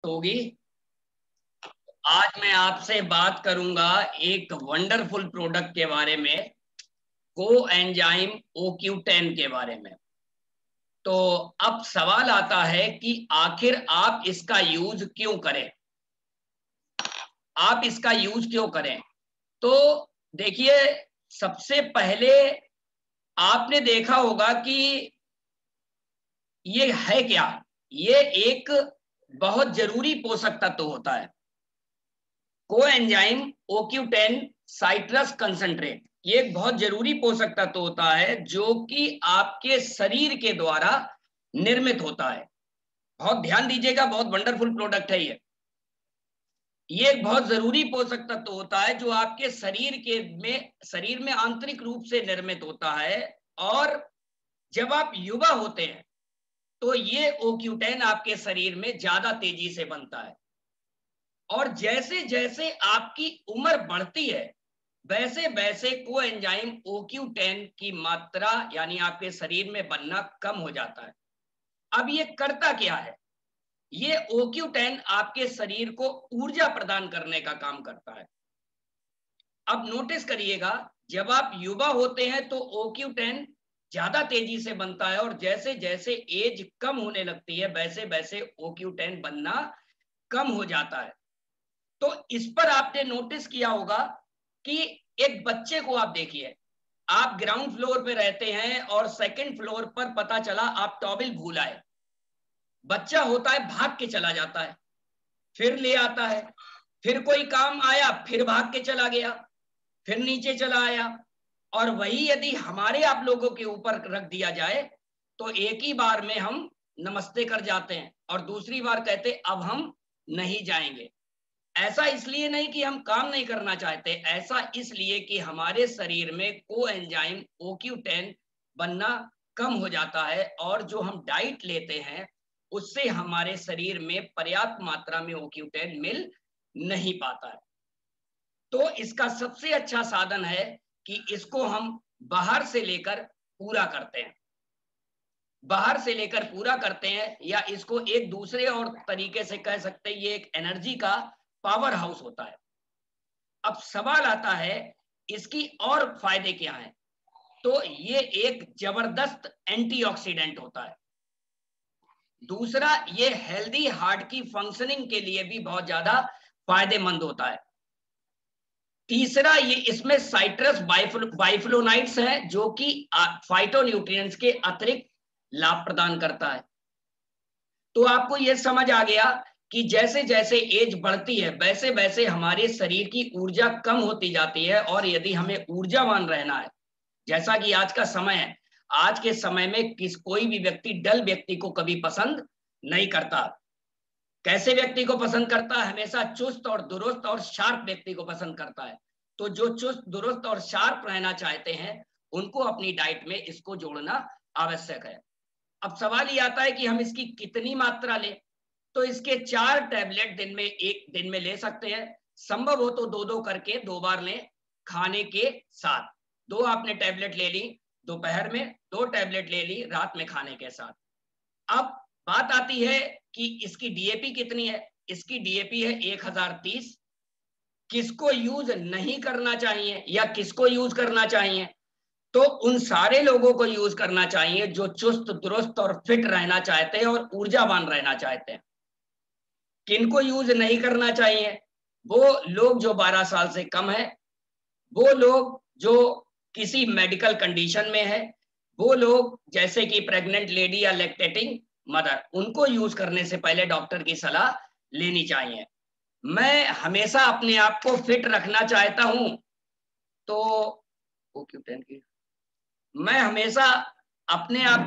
होगी। आज मैं आपसे बात करूंगा एक वंडरफुल प्रोडक्ट के बारे में, को एंजाइम OQ10 के बारे में। तो अब सवाल आता है कि आखिर आप इसका यूज क्यों करें, आप इसका यूज क्यों करें। तो देखिए, सबसे पहले आपने देखा होगा कि ये है क्या। ये एक बहुत जरूरी पोषक तत्व होता है, कोएंजाइम OQ10 साइट्रस कंसंट्रेट। ये एक बहुत जरूरी पोषक तत्व होता है जो कि आपके शरीर के द्वारा निर्मित होता है। बहुत ध्यान दीजिएगा, बहुत वंडरफुल प्रोडक्ट है ये एक बहुत जरूरी पोषक तत्व होता है जो आपके शरीर में आंतरिक रूप से निर्मित होता है। और जब आप युवा होते हैं तो ये OQ10 आपके शरीर में ज्यादा तेजी से बनता है, और जैसे जैसे आपकी उम्र बढ़ती है वैसे वैसे कोएंजाइम OQ10 की मात्रा यानी आपके शरीर में बनना कम हो जाता है। अब ये करता क्या है, ये OQ10 आपके शरीर को ऊर्जा प्रदान करने का काम करता है। अब नोटिस करिएगा, जब आप युवा होते हैं तो OQ10 ज्यादा तेजी से बनता है, और जैसे जैसे एज कम होने लगती है वैसे वैसे OQ10 बनना कम हो जाता है। तो इस पर आपने नोटिस किया होगा कि एक बच्चे को आप देखिए, आप ग्राउंड फ्लोर पे रहते हैं और सेकंड फ्लोर पर पता चला आप टॉवेल भूल आए। बच्चा होता है, भाग के चला जाता है, फिर ले आता है, फिर कोई काम आया फिर भाग के चला गया, फिर नीचे चला आया। और वही यदि हमारे आप लोगों के ऊपर रख दिया जाए तो एक ही बार में हम नमस्ते कर जाते हैं और दूसरी बार कहते अब हम नहीं जाएंगे। ऐसा इसलिए नहीं कि हम काम नहीं करना चाहते, ऐसा इसलिए कि हमारे शरीर में कोएंजाइम OQ10 बनना कम हो जाता है, और जो हम डाइट लेते हैं उससे हमारे शरीर में पर्याप्त मात्रा में OQ10 मिल नहीं पाता है। तो इसका सबसे अच्छा साधन है कि इसको हम बाहर से लेकर पूरा करते हैं, बाहर से लेकर पूरा करते हैं, या इसको एक दूसरे और तरीके से कह सकते हैं ये एक एनर्जी का पावर हाउस होता है। अब सवाल आता है इसकी और फायदे क्या हैं। तो ये एक जबरदस्त एंटीऑक्सीडेंट होता है। दूसरा, ये हेल्दी हार्ट की फंक्शनिंग के लिए भी बहुत ज्यादा फायदेमंद होता है। तीसरा, ये इसमें साइट्रस बाइफ्लोनाइड्स हैं जो कि फाइटोन्यूट्रिएंट्स के अतिरिक्त लाभ प्रदान करता है। तो आपको यह समझ आ गया कि जैसे जैसे एज बढ़ती है वैसे वैसे हमारे शरीर की ऊर्जा कम होती जाती है, और यदि हमें ऊर्जावान रहना है, जैसा कि आज का समय है, आज के समय में कोई भी व्यक्ति डल व्यक्ति को कभी पसंद नहीं करता। कैसे व्यक्ति को पसंद करता है, हमेशा चुस्त और दुरुस्त और शार्प व्यक्ति को पसंद करता है। तो जो चुस्त दुरुस्त और शार्प रहना चाहते हैं उनको अपनी डाइट में इसको जोड़ना आवश्यक है। अब सवाल ये आता है कि हम इसकी कितनी मात्रा लें। तो इसके 4 टैबलेट एक दिन में ले सकते हैं, संभव हो तो 2-2 करके 2 बार लें खाने के साथ। 2 आपने टैबलेट ले ली दोपहर में, 2 टैबलेट ले ली रात में खाने के साथ। अब बात आती है कि इसकी डीएपी कितनी है। इसकी डीएपी है 1030। किसको यूज नहीं करना चाहिए या किसको यूज करना चाहिए, तो उन सारे लोगों को यूज करना चाहिए जो चुस्त दुरुस्त और फिट रहना चाहते हैं और ऊर्जावान रहना चाहते हैं। किनको यूज नहीं करना चाहिए, वो लोग जो 12 साल से कम है, वो लोग जो किसी मेडिकल कंडीशन में है, वो लोग जैसे कि प्रेग्नेंट लेडी या लैक्टेटिंग मदर, उनको यूज करने से पहले डॉक्टर की सलाह लेनी चाहिए। मैं हमेशा अपने आप को फिट रखना चाहता हूं, तो OQ10 की मैं हमेशा अपने आप